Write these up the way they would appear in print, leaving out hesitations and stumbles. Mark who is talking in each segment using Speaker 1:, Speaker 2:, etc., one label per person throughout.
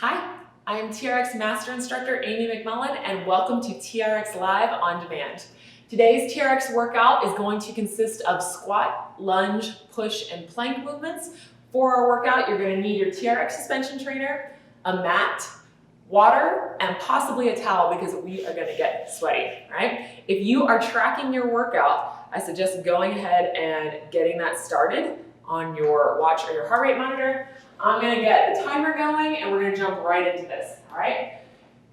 Speaker 1: Hi, I am TRX Master Instructor Amy McMullen and welcome to TRX Live on Demand. Today's TRX workout is going to consist of squat, lunge, push, and plank movements. For our workout, you're going to need your TRX suspension trainer, a mat, water, and possibly a towel because we are going to get sweaty, right? If you are tracking your workout, I suggest going ahead and getting that started on your watch or your heart rate monitor. I'm going to get the timer going and we're going to jump right into this, all right?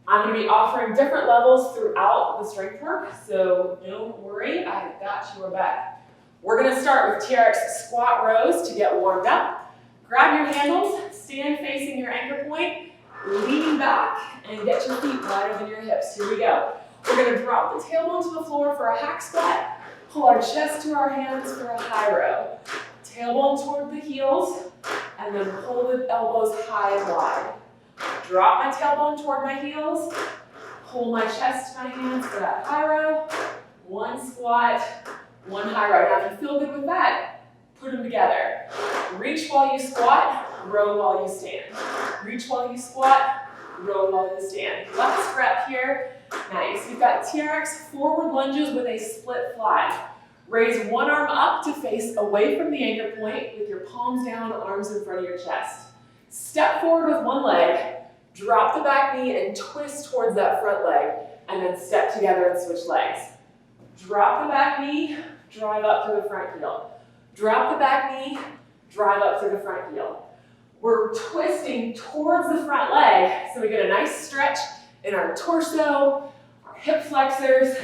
Speaker 1: I'm going to be offering different levels throughout the strength work, so don't worry, I've got your back. We're going to start with TRX squat rows to get warmed up. Grab your handles, stand facing your anchor point, lean back, and get your feet wider than your hips. Here we go. We're going to drop the tailbone to the floor for a hack squat, pull our chest to our hands for a high row. Tailbone toward the heels, and then pull the elbows high and wide. Drop my tailbone toward my heels, pull my chest to my hands for that high row. One squat, one high row. Now if you feel good with that, put them together. Reach while you squat, row while you stand. Reach while you squat, row while you stand. Last rep here. Nice. You've got TRX forward lunges with a split fly. Raise one arm up to face away from the anchor point with your palms down, arms in front of your chest. Step forward with one leg, drop the back knee and twist towards that front leg, and then step together and switch legs. Drop the back knee, drive up through the front heel. Drop the back knee, drive up through the front heel. We're twisting towards the front leg, so we get a nice stretch in our torso, our hip flexors.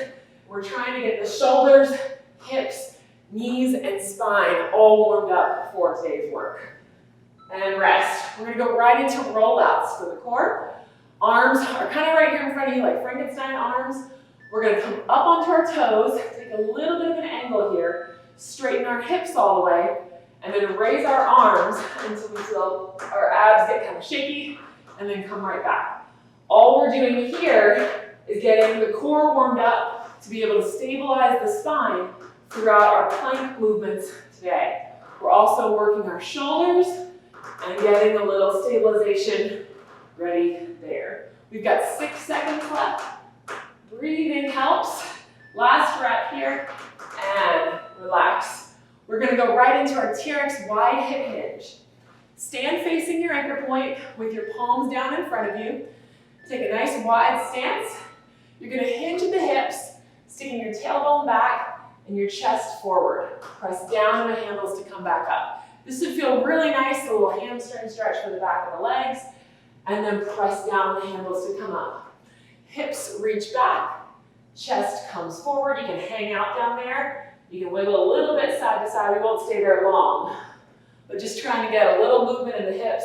Speaker 1: We're trying to get the shoulders, hips, knees, and spine all warmed up for today's work. And rest. We're going to go right into rollouts for the core. Arms are kind of right here in front of you like Frankenstein arms. We're going to come up onto our toes, take a little bit of an angle here, straighten our hips all the way, and then raise our arms until we feel our abs get kind of shaky, and then come right back. All we're doing here is getting the core warmed up to be able to stabilize the spine throughout our plank movements today. We're also working our shoulders and getting a little stabilization ready there. We've got 6 seconds left. Breathing helps. Last rep here, and relax. We're going to go right into our TRX wide hip hinge. Stand facing your anchor point with your palms down in front of you. Take a nice wide stance. You're going to hinge at the hips, sticking your tailbone back and your chest forward. Press down on the handles to come back up. This should feel really nice, a little hamstring stretch for the back of the legs, and then press down on the handles to come up. Hips reach back, chest comes forward. You can hang out down there. You can wiggle a little bit side to side. We won't stay there long, but just trying to get a little movement in the hips,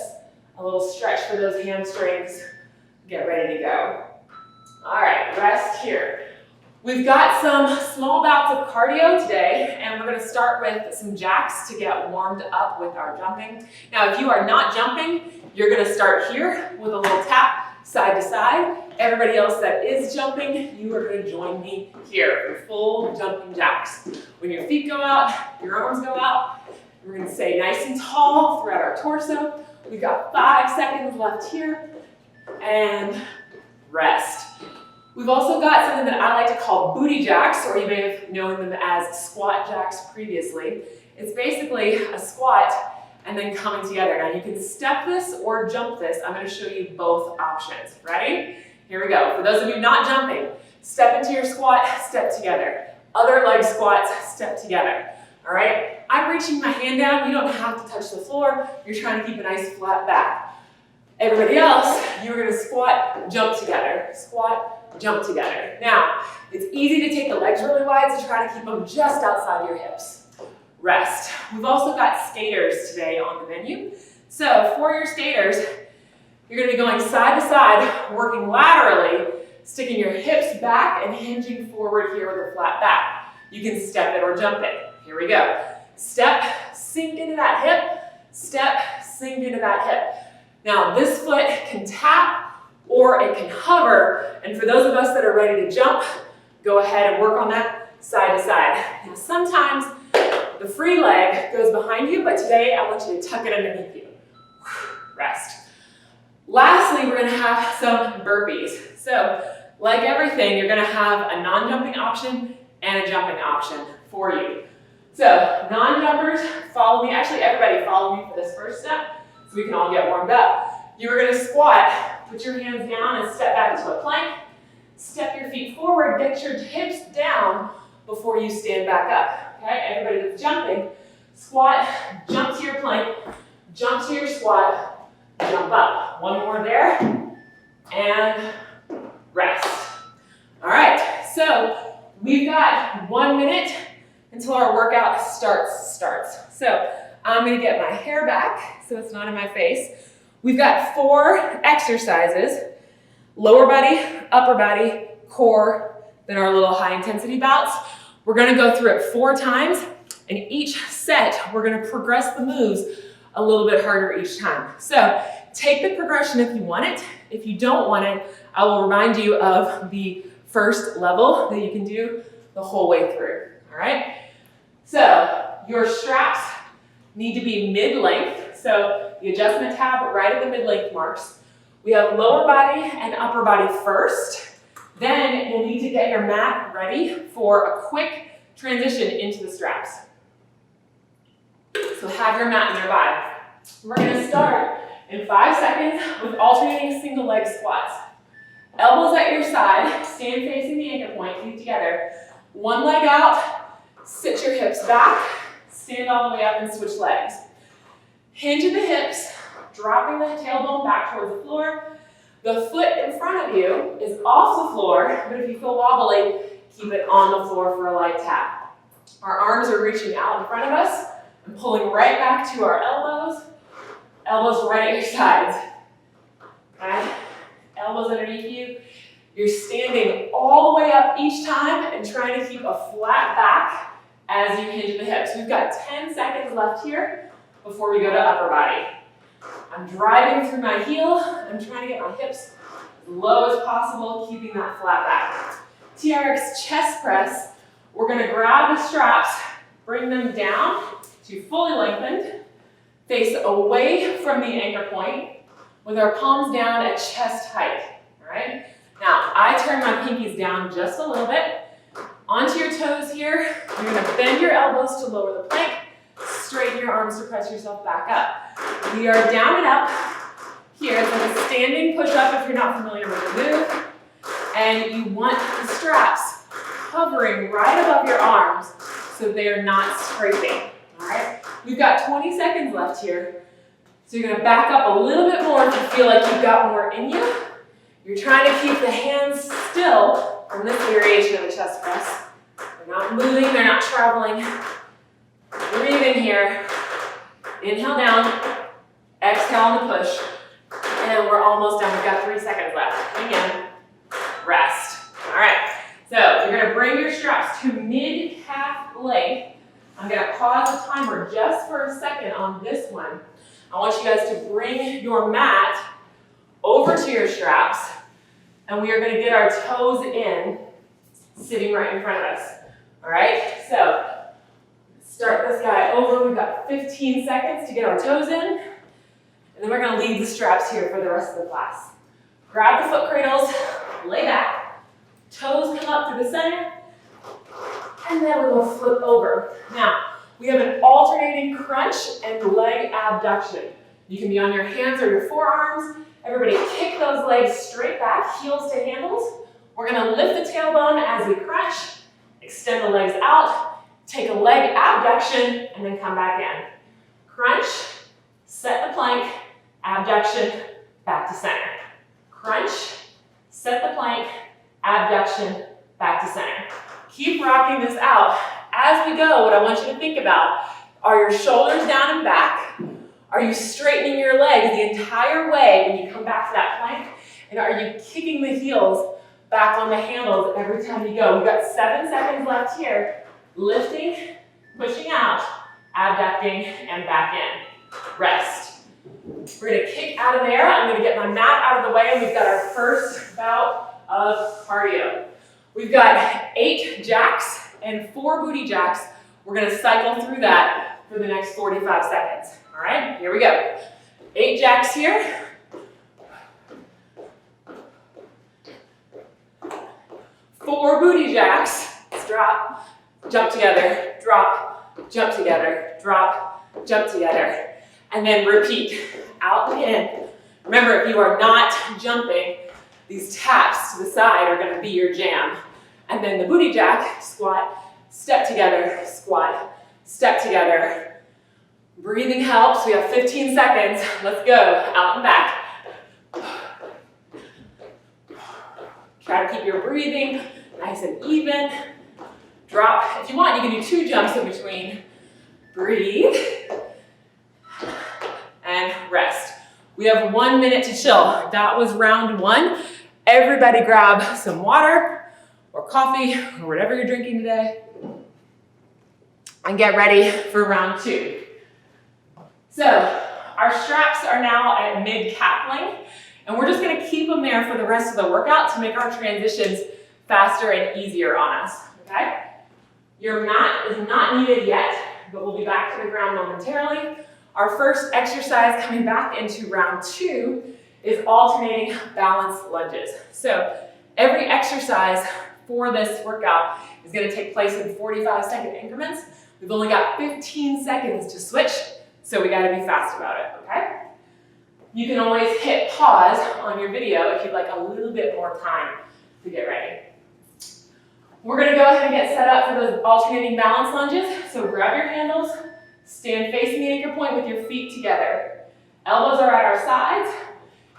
Speaker 1: a little stretch for those hamstrings. Get ready to go. All right, rest here. We've got some small bouts of cardio today, and we're going to start with some jacks to get warmed up with our jumping. Now, if you are not jumping, you're going to start here with a little tap side to side. Everybody else that is jumping, you are going to join me here for full jumping jacks. When your feet go out, your arms go out. We're going to stay nice and tall throughout our torso. We've got 5 seconds left here, and rest. We've also got something that I like to call booty jacks, or you may have known them as squat jacks previously. It's basically a squat and then coming together. Now you can step this or jump this. I'm going to show you both options. Ready? Here we go. For those of you not jumping, step into your squat, step together. Other leg squats, step together. All right? I'm reaching my hand down. You don't have to touch the floor. You're trying to keep a nice flat back. Everybody else, you're going to squat, jump together. Squat, jump together. Now, it's easy to take the legs really wide, so try to keep them just outside your hips. Rest. We've also got skaters today on the menu. So for your skaters, you're going to be going side to side, working laterally, sticking your hips back and hinging forward here with a flat back. You can step it or jump it. Here we go. Step, sink into that hip. Step, sink into that hip. Now, this foot can tap or it can hover, and for those of us that are ready to jump, go ahead and work on that side to side. Now, sometimes the free leg goes behind you, but today I want you to tuck it underneath you. Rest. Last lastly, we're gonna have some burpees. So like everything, you're gonna have a non-jumping option and a jumping option for you. So non-jumpers, follow me. Actually, everybody follow me for this first step so we can all get warmed up. You're gonna squat, put your hands down and step back to a plank. Step your feet forward, get your hips down before you stand back up. Okay, everybody that's jumping, squat, jump to your plank, jump to your squat, jump up. One more there, and rest. All right, so we've got 1 minute until our workout starts. So I'm gonna get my hair back so it's not in my face. We've got 4 exercises: lower body, upper body, core, then our little high intensity bouts. We're gonna go through it 4 times, and each set, we're gonna progress the moves a little bit harder each time. So take the progression if you want it. If you don't want it, I will remind you of the first level that you can do the whole way through, all right? So your straps need to be mid-length. So the adjustment tab right at the mid-length marks. We have lower body and upper body first. Then you'll need to get your mat ready for a quick transition into the straps. So have your mat nearby. We're gonna start in 5 seconds with alternating single leg squats. Elbows at your side, stand facing the anchor point, feet together. One leg out, sit your hips back, stand all the way up and switch legs. Hinge at the hips, dropping the tailbone back towards the floor. The foot in front of you is off the floor, but if you feel wobbly, keep it on the floor for a light tap. Our arms are reaching out in front of us and pulling right back to our elbows. Elbows right at your sides. Okay? Elbows underneath you. You're standing all the way up each time and trying to keep a flat back as you hinge at the hips. We've got 10 seconds left here before we go to upper body. I'm driving through my heel. I'm trying to get my hips as low as possible, keeping that flat back. TRX chest press. We're going to grab the straps, bring them down to fully lengthened, face away from the anchor point with our palms down at chest height. All right? Now, I turn my pinkies down just a little bit. Onto your toes here. You're going to bend your elbows to lower the plank. Straighten your arms to press yourself back up. We are down and up here. It's like a standing push-up if you're not familiar with the move. And you want the straps hovering right above your arms so they are not scraping. All right? We've got 20 seconds left here. So you're going to back up a little bit more if you feel like you've got more in you. You're trying to keep the hands still on this variation of the chest press. They're not moving, they're not traveling. Breathe in here. Inhale down. Exhale on the push. And we're almost done. We've got 3 seconds left. Again. Rest. All right. So you're going to bring your straps to mid-calf length. I'm going to pause the timer just for a second on this one. I want you guys to bring your mat over to your straps, and we are going to get our toes in, sitting right in front of us. All right? So start this guy over. We've got 15 seconds to get our toes in, and then we're going to leave the straps here for the rest of the class. Grab the foot cradles, lay back, toes come up to the center, and then we will flip over. Now, we have an alternating crunch and leg abduction. You can be on your hands or your forearms. Everybody kick those legs straight back, heels to handles. We're going to lift the tailbone as we crunch, extend the legs out, take a leg abduction, and then come back in. Crunch, set the plank, abduction, back to center. Crunch, set the plank, abduction, back to center. Keep rocking this out. As we go, what I want you to think about are your shoulders down and back. Are you straightening your legs the entire way when you come back to that plank? And are you kicking the heels back on the handles every time you go? We've got 7 seconds left here. Lifting, pushing out, abducting, and back in. Rest. We're going to kick out of there. I'm going to get my mat out of the way, and we've got our first bout of cardio. We've got 8 jacks and 4 booty jacks. We're going to cycle through that for the next 45 seconds. All right, here we go. 8 jacks here. booty jacks. Drop, jump together, drop, jump together, drop, jump together. And then repeat, out and in. Remember, if you are not jumping, these taps to the side are gonna be your jam. And then the booty jack, squat, step together, squat, step together. Breathing helps, we have 15 seconds. Let's go, out and back. Try to keep your breathing nice and even. Drop. If you want, you can do 2 jumps in between. Breathe. And rest. We have 1 minute to chill. That was round 1. Everybody grab some water or coffee or whatever you're drinking today. And get ready for round 2. So our straps are now at mid-calf length. And we're just gonna keep them there for the rest of the workout to make our transitions faster and easier on us, okay? Your mat is not needed yet, but we'll be back to the ground momentarily. Our first exercise coming back into round 2 is alternating balance lunges. So every exercise for this workout is gonna take place in 45-second increments. We've only got 15 seconds to switch, so we gotta be fast about it, okay? You can always hit pause on your video if you'd like a little bit more time to get ready. We're gonna go ahead and get set up for those alternating balance lunges. So grab your handles, stand facing the anchor point with your feet together. Elbows are at our sides.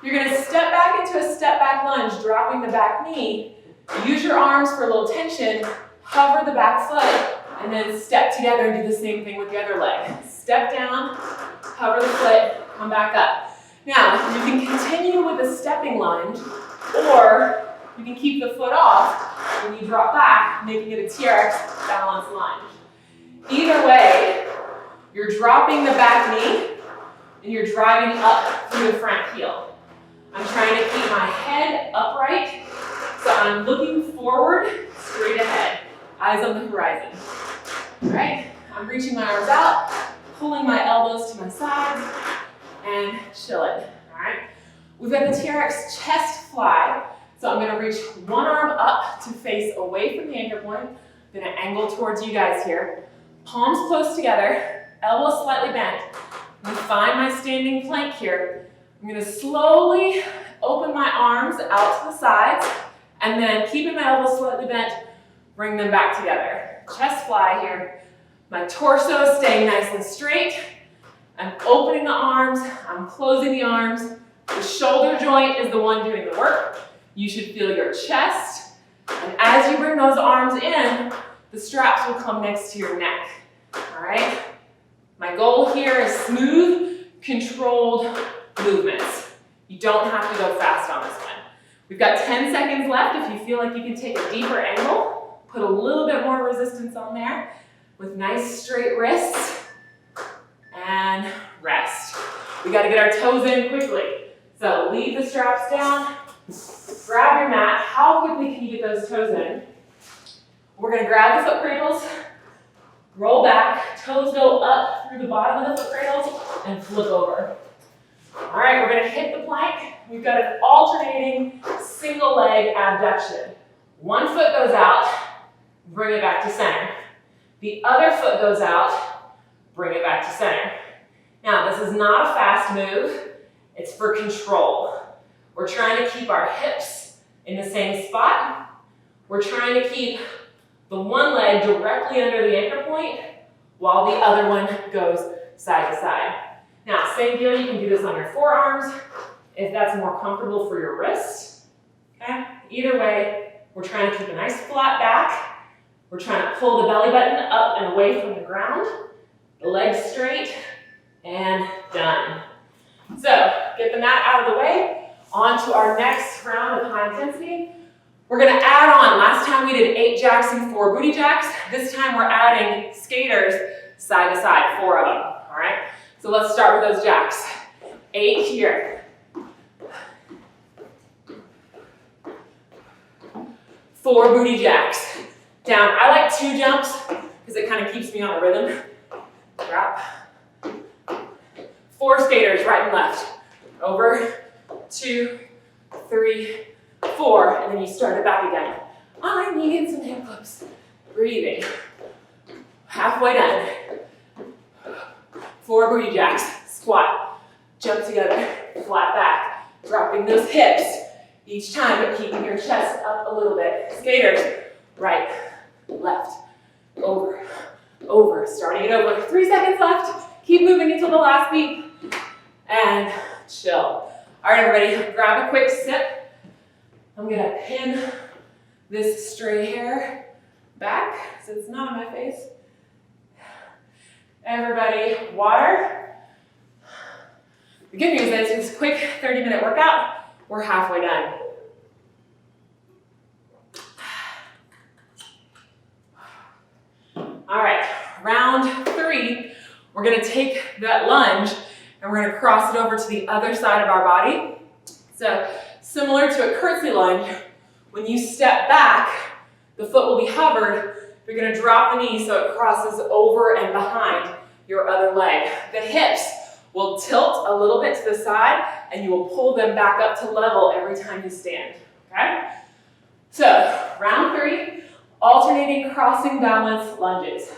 Speaker 1: You're gonna step back into a step back lunge, dropping the back knee. Use your arms for a little tension, hover the back foot, and then step together and do the same thing with the other leg. Step down, hover the foot, come back up. Now, you can continue with a stepping lunge, or you can keep the foot off when you drop back, making it a TRX balance lunge. Either way, you're dropping the back knee, and you're driving up through the front heel. I'm trying to keep my head upright, so I'm looking forward, straight ahead, eyes on the horizon. All right, I'm reaching my arms out, pulling my elbows to my sides, and chill it, all right? We've got the TRX chest fly, so I'm gonna reach one arm up to face away from the anchor point. I'm gonna angle towards you guys here. Palms close together, elbows slightly bent. I'm gonna find my standing plank here. I'm gonna slowly open my arms out to the sides, and then keeping my elbows slightly bent, bring them back together. Chest fly here. My torso is staying nice and straight. I'm opening the arms, I'm closing the arms. The shoulder joint is the one doing the work. You should feel your chest. And as you bring those arms in, the straps will come next to your neck. All right? My goal here is smooth, controlled movements. You don't have to go fast on this one. We've got 10 seconds left. If you feel like you can take a deeper angle, put a little bit more resistance on there with nice straight wrists. And rest. We got to get our toes in quickly. So leave the straps down, grab your mat. How quickly can you get those toes in? We're going to grab the foot cradles, roll back, toes go up through the bottom of the foot cradles, and flip over. All right, we're going to hit the plank. We've got an alternating single leg abduction. One foot goes out, bring it back to center. The other foot goes out, bring it back to center. Now, this is not a fast move. It's for control. We're trying to keep our hips in the same spot. We're trying to keep the one leg directly under the anchor point while the other one goes side to side. Now, same deal, you can do this on your forearms if that's more comfortable for your wrist. Okay? Either way, we're trying to keep a nice flat back. We're trying to pull the belly button up and away from the ground. The legs straight, and done. So, get the mat out of the way. On to our next round of high intensity. We're gonna add on, last time we did 8 jacks and 4 booty jacks. This time we're adding skaters side to side, 4 of them, all right? So let's start with those jacks. 8 here. 4 booty jacks. Down, I like 2 jumps because it kind of keeps me on a rhythm. Drop. 4 skaters, right and left. Over, 2, 3, 4, and then you start it back again. I need some hip flips. Breathing. Halfway done. 4 booty jacks. Squat. Jump together. Flat back. Dropping those hips each time, but keeping your chest up a little bit. Skaters. Right. Left. Over. Over. Starting it over. 3 seconds left. Keep moving until the last beat. And chill. All right, everybody. Grab a quick sip. I'm going to pin this stray hair back so it's not on my face. Everybody, water. The good news is this quick 30-minute workout, we're halfway done. All right, round 3, we're gonna take that lunge and we're gonna cross it over to the other side of our body. So similar to a curtsy lunge, when you step back, the foot will be hovered. You're gonna drop the knee so it crosses over and behind your other leg. The hips will tilt a little bit to the side and you will pull them back up to level every time you stand, okay? So, round 3, alternating crossing balance lunges.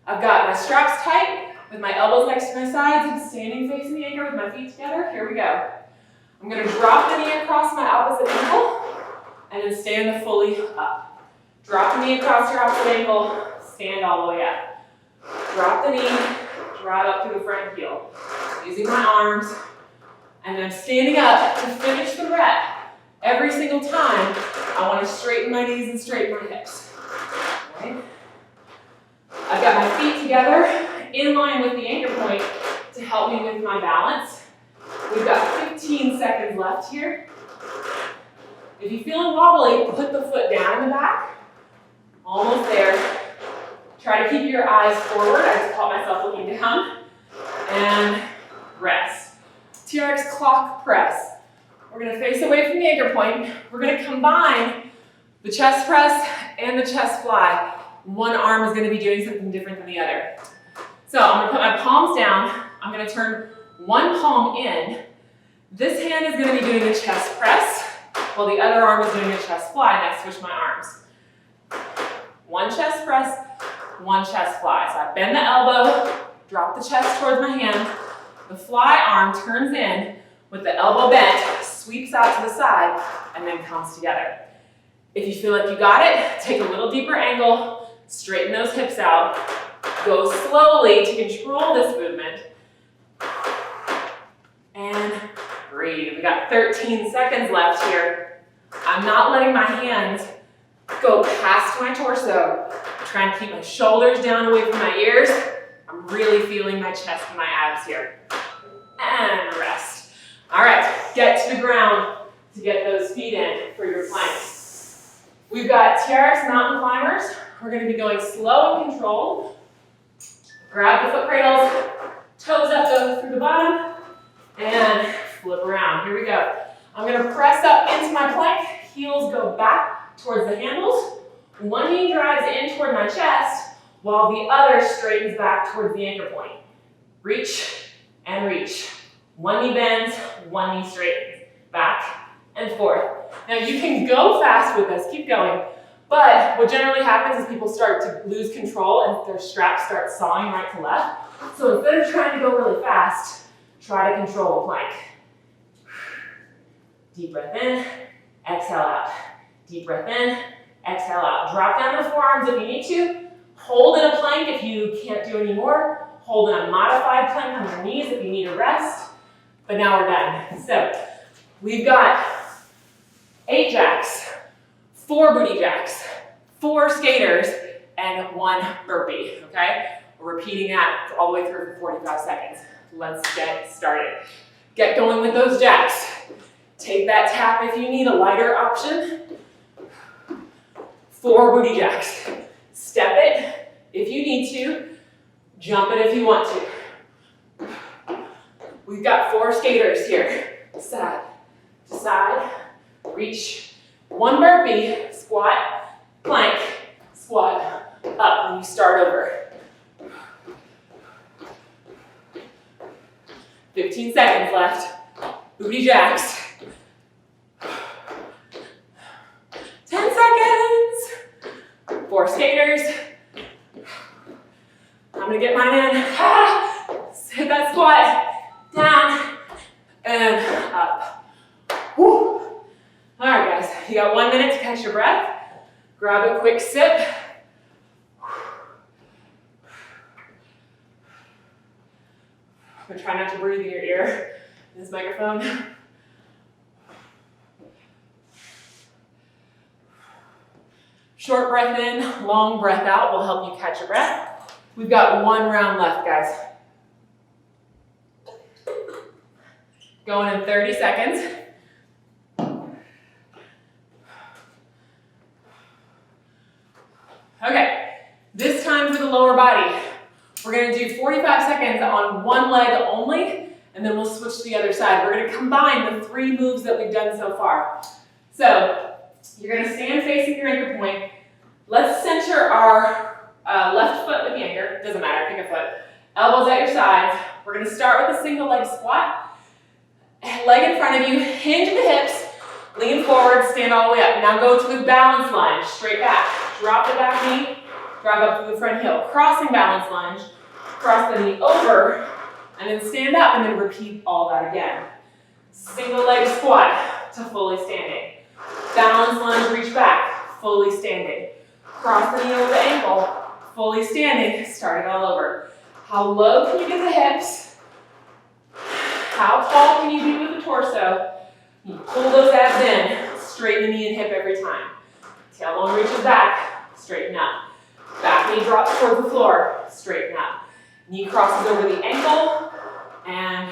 Speaker 1: I've got my straps tight with my elbows next to my sides and standing facing the anchor with my feet together. Here we go. I'm gonna drop the knee across my opposite ankle and then stand fully up. Drop the knee across your opposite ankle, stand all the way up. Drop the knee, drive up through the front heel. Using my arms, and then I'm standing up to finish the rep. Every single time, I want to straighten my knees and straighten my hips. Okay. I've got my feet together in line with the anchor point to help me with my balance. We've got 15 seconds left here. If you're feeling wobbly, put the foot down in the back. Almost there. Try to keep your eyes forward. I just caught myself looking down. And rest. TRX clock press. We're going to face away from the anchor point. We're going to combine the chest press and the chest fly. One arm is going to be doing something different than the other. So I'm going to put my palms down. I'm going to turn one palm in. This hand is going to be doing the chest press, while the other arm is doing a chest fly, and I switch my arms. One chest press, one chest fly. So I bend the elbow, drop the chest towards my hand. The fly arm turns in with the elbow bent, sweeps out to the side, and then comes together. If you feel like you got it, take a little deeper angle, straighten those hips out, go slowly to control this movement, and breathe. We got 13 seconds left here. I'm not letting my hands go past my torso. I'm trying to keep my shoulders down away from my ears. I'm really feeling my chest and my abs here. And rest. All right, get to the ground to get those feet in for your planks. We've got TRX mountain climbers. We're going to be going slow and controlled. Grab the foot cradles, toes up, go through the bottom, and flip around. Here we go. I'm going to press up into my plank. Heels go back towards the handles. One knee drives in toward my chest, while the other straightens back towards the anchor point. Reach and reach. One knee bends, one knee straightens. Back and forth. Now you can go fast with this, keep going. But what generally happens is people start to lose control and their straps start sawing right to left. So instead of trying to go really fast, try to control a plank. Deep breath in, exhale out. Deep breath in, exhale out. Drop down the forearms if you need to. Hold in a plank if you can't do any more. Hold in a modified plank on your knees if you need a rest. But now we're done. So we've got 8 jacks, 4 booty jacks, 4 skaters, and 1 burpee, okay? We're repeating that all the way through for 45 seconds. Let's get started. Get going with those jacks. Take that tap if you need a lighter option. 4 booty jacks. Step it if you need to. Jump it if you want to. We've got 4 skaters here. Side to side, reach. 1 burpee, squat, plank, squat, up when you start over. 15 seconds left. Booty jacks. 10 seconds. skaters. I'm gonna get mine in. Hit that squat, down, and up. Whew. All right, guys, you got 1 minute to catch your breath. Grab a quick sip. I'm gonna try not to breathe in your ear, in this microphone. Short breath in, long breath out will help you catch your breath. We've got 1 round left, guys. Going in 30 seconds. Okay, this time for the lower body. We're gonna do 45 seconds on one leg only, and then we'll switch to the other side. We're gonna combine the 3 moves that we've done so far. So, you're gonna stand facing your anchor point. Let's center our left foot with the anchor, doesn't matter, pick a foot. Elbows at your sides. We're gonna start with a single leg squat. Leg in front of you, hinge the hips, lean forward, stand all the way up. Now go to a balance lunge, straight back. Drop the back knee, drive up through the front heel. Crossing balance lunge, cross the knee over, and then stand up, and then repeat all that again. Single leg squat to fully standing. Balance lunge, reach back, fully standing. Cross the knee over the ankle, fully standing, start it all over. How low can you get the hips? How tall can you be with the torso? You pull those abs in, straighten the knee and hip every time. Tailbone reaches back, straighten up. Back knee drops towards the floor, straighten up. Knee crosses over the ankle, and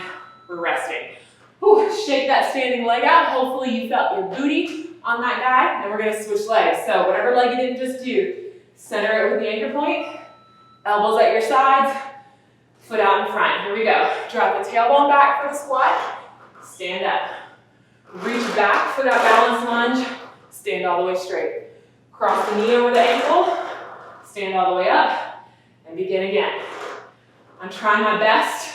Speaker 1: we're resting. Whew, shake that standing leg out. Hopefully you felt your booty on that guy, and we're gonna switch legs. So whatever leg you didn't just do, center it with the anchor point, elbows at your sides, foot out in front. Here we go. Drop the tailbone back for the squat, stand up. Reach back for that balance lunge, stand all the way straight. Cross the knee over the ankle, stand all the way up, and begin again. I'm trying my best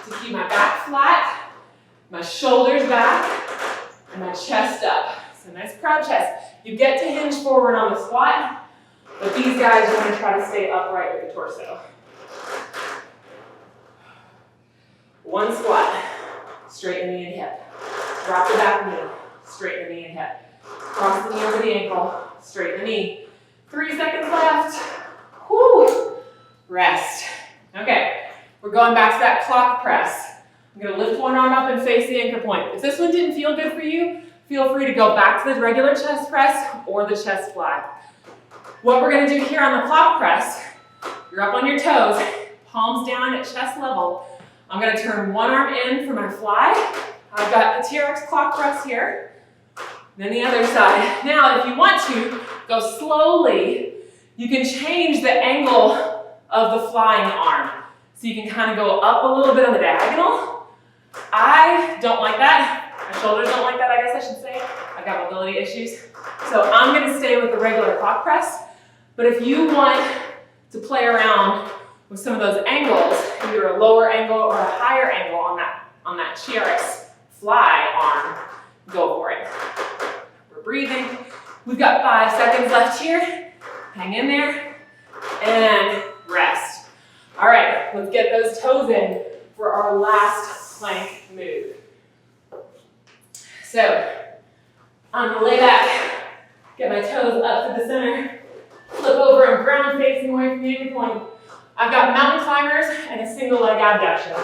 Speaker 1: to keep my back flat, my shoulders back, and my chest up. So nice proud chest. You get to hinge forward on the squat, but these guys are gonna try to stay upright with the torso. 1 squat, straighten the knee and hip. Drop the back knee, straighten the knee and hip. Cross the knee over the ankle, straighten the knee. 3 seconds left. Whew. Rest. Okay, we're going back to that clock press. I'm gonna lift one arm up and face the anchor point. If this one didn't feel good for you, feel free to go back to the regular chest press or the chest fly. What we're gonna do here on the clock press, you're up on your toes, palms down at chest level. I'm gonna turn one arm in for my fly. I've got the TRX clock press here. Then the other side. Now, if you want to, go slowly. You can change the angle of the flying arm. So you can kind of go up a little bit on the diagonal. I don't like that. My shoulders don't like that, I guess I should say. I've got mobility issues. So I'm gonna stay with the regular clock press. But if you want to play around with some of those angles, either a lower angle or a higher angle on that TRX fly arm, go for it. We're breathing. We've got 5 seconds left here. Hang in there and rest. All right, let's get those toes in for our last plank move. So I'm gonna lay back, get my toes up to the center, flip over and ground facing away from the anchor point. I've got mountain climbers and a single leg abduction.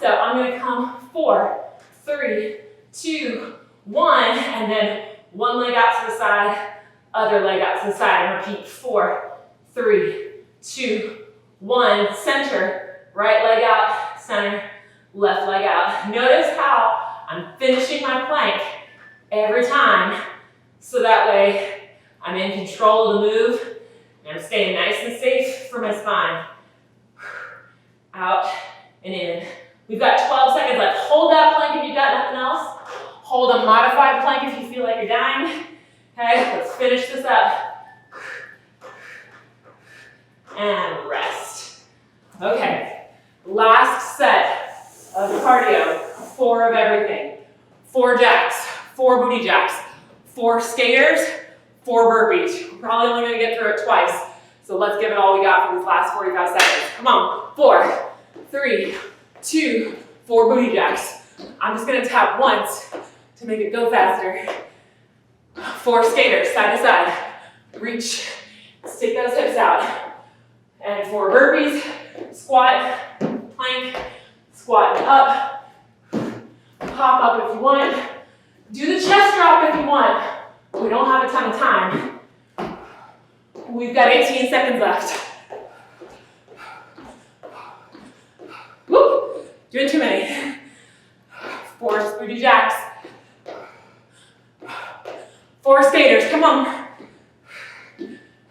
Speaker 1: So I'm gonna come 4, 3, 2, 1, and then one leg out to the side, other leg out to the side, and repeat 4, 3, 2, 1, center, right leg out, center, left leg out. Notice how I'm finishing my plank every time, so that way I'm in control of the move, and I'm staying nice and safe for my spine. Out and in. We've got 12 seconds left. Hold that plank if you've got nothing else. Hold a modified plank if you feel like you're dying. Okay, let's finish this up. And rest. Okay, last set of cardio. 4 of everything. 4 jacks, 4 booty jacks, 4 skaters, 4 burpees. We're probably only gonna get through it twice. So let's give it all we got for these last 45 seconds. Come on, 4, 3, 2, 4 booty jacks. I'm just gonna tap once to make it go faster. 4 skaters, side to side. Reach, stick those hips out. And 4 burpees, squat, plank, squat and up. Hop up if you want. Do the chest drop if you want. We don't have a ton of time. We've got 18 seconds left. Woo! Doing too many. 4 booty jacks. 4 skaters, come on.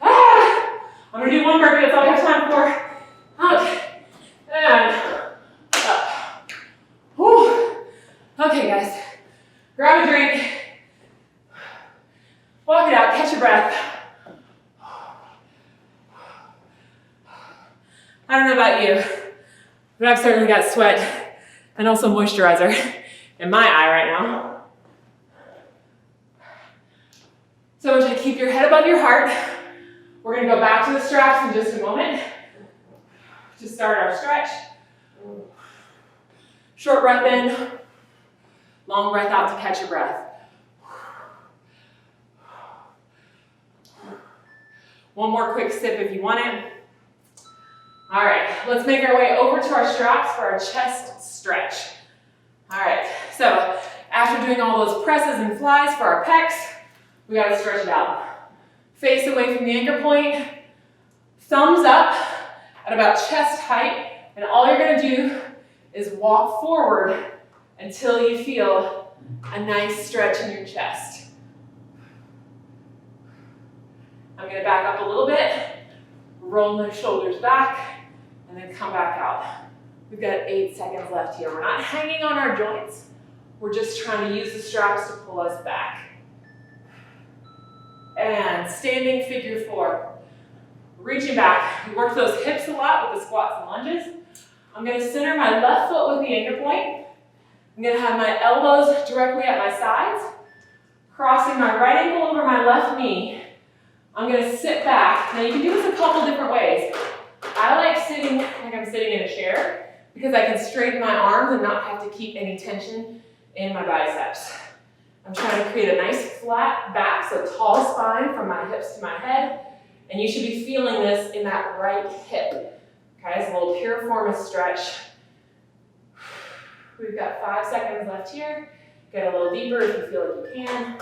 Speaker 1: Ah! I'm gonna do 1 burpee, that's all I have time for. Out and up. Whew. Okay, guys. Grab a drink. Walk it out, catch your breath. I don't know about you, but I've certainly got sweat and also moisturizer in my eye right now. So I want you to keep your head above your heart. We're gonna go back to the straps in just a moment to start our stretch. Short breath in, long breath out to catch your breath. One more quick sip if you want it. All right, let's make our way over to our straps for our chest stretch. All right, so after doing all those presses and flies for our pecs, we gotta stretch it out. Face away from the anchor point, thumbs up at about chest height, and all you're gonna do is walk forward until you feel a nice stretch in your chest. I'm gonna back up a little bit, roll the shoulders back, and then come back out. We've got 8 seconds left here. We're not hanging on our joints. We're just trying to use the straps to pull us back. And standing figure 4. Reaching back. We work those hips a lot with the squats and lunges. I'm gonna center my left foot with the anchor point. I'm gonna have my elbows directly at my sides, crossing my right ankle over my left knee. I'm gonna sit back. Now you can do this a couple different ways. I like sitting like I'm sitting in a chair because I can straighten my arms and not have to keep any tension in my biceps. I'm trying to create a nice flat back, so tall spine from my hips to my head, and you should be feeling this in that right hip. Okay, it's a little piriformis stretch. We've got 5 seconds left here. Get a little deeper if you feel like you can,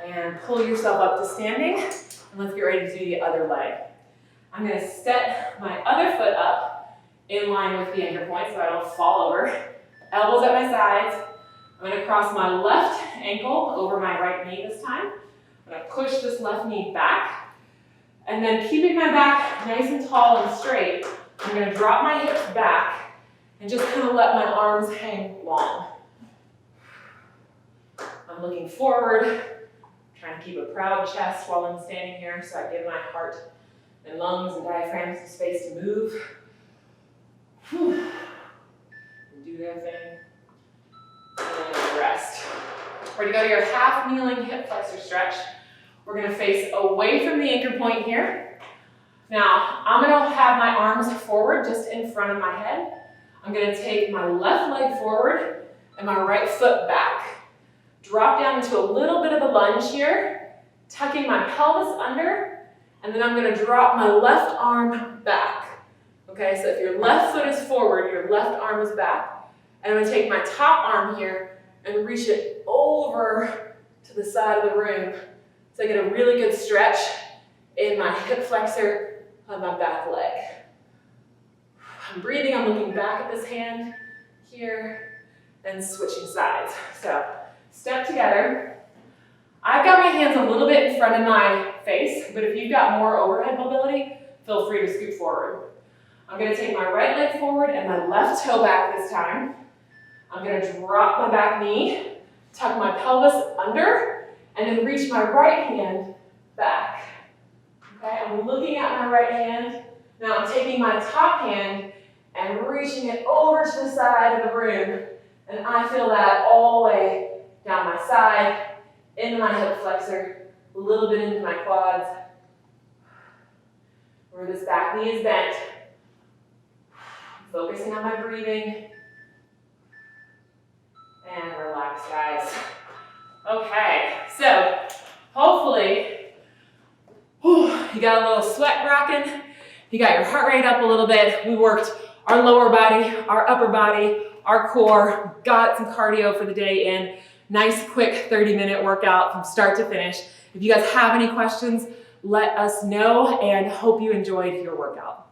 Speaker 1: and pull yourself up to standing, and let's get ready to do the other leg. I'm gonna set my other foot up in line with the anchor point so I don't fall over. Elbows at my sides. I'm gonna cross my left ankle over my right knee this time. I'm gonna push this left knee back. And then keeping my back nice and tall and straight, I'm gonna drop my hips back and just kind of let my arms hang long. I'm looking forward, trying to keep a proud chest while I'm standing here so I give my heart and lungs and diaphragm some space to move. Whew. And do their thing. And then rest. We're gonna go to your half kneeling hip flexor stretch. We're gonna face away from the anchor point here. Now, I'm gonna have my arms forward just in front of my head. I'm gonna take my left leg forward and my right foot back. Drop down into a little bit of a lunge here, tucking my pelvis under, and then I'm gonna drop my left arm back. Okay, so if your left foot is forward, your left arm is back. And I'm gonna take my top arm here and reach it over to the side of the room so I get a really good stretch in my hip flexor on my back leg. I'm breathing, I'm looking back at this hand here and switching sides. So step together. I've got my hands a little bit in front of my face, but if you've got more overhead mobility, feel free to scoot forward. I'm gonna take my right leg forward and my left toe back this time. I'm gonna drop my back knee, tuck my pelvis under, and then reach my right hand back. Okay, I'm looking at my right hand. Now I'm taking my top hand and reaching it over to the side of the room, and I feel that all the way down my side, into my hip flexor, a little bit into my quads. where this back knee is bent. Focusing on my breathing. And relax, guys. Okay, so hopefully you got a little sweat rocking. You got your heart rate up a little bit. We worked our lower body, our upper body, our core, got some cardio for the day in. Nice, quick 30-minute workout from start to finish. If you guys have any questions, let us know, and hope you enjoyed your workout.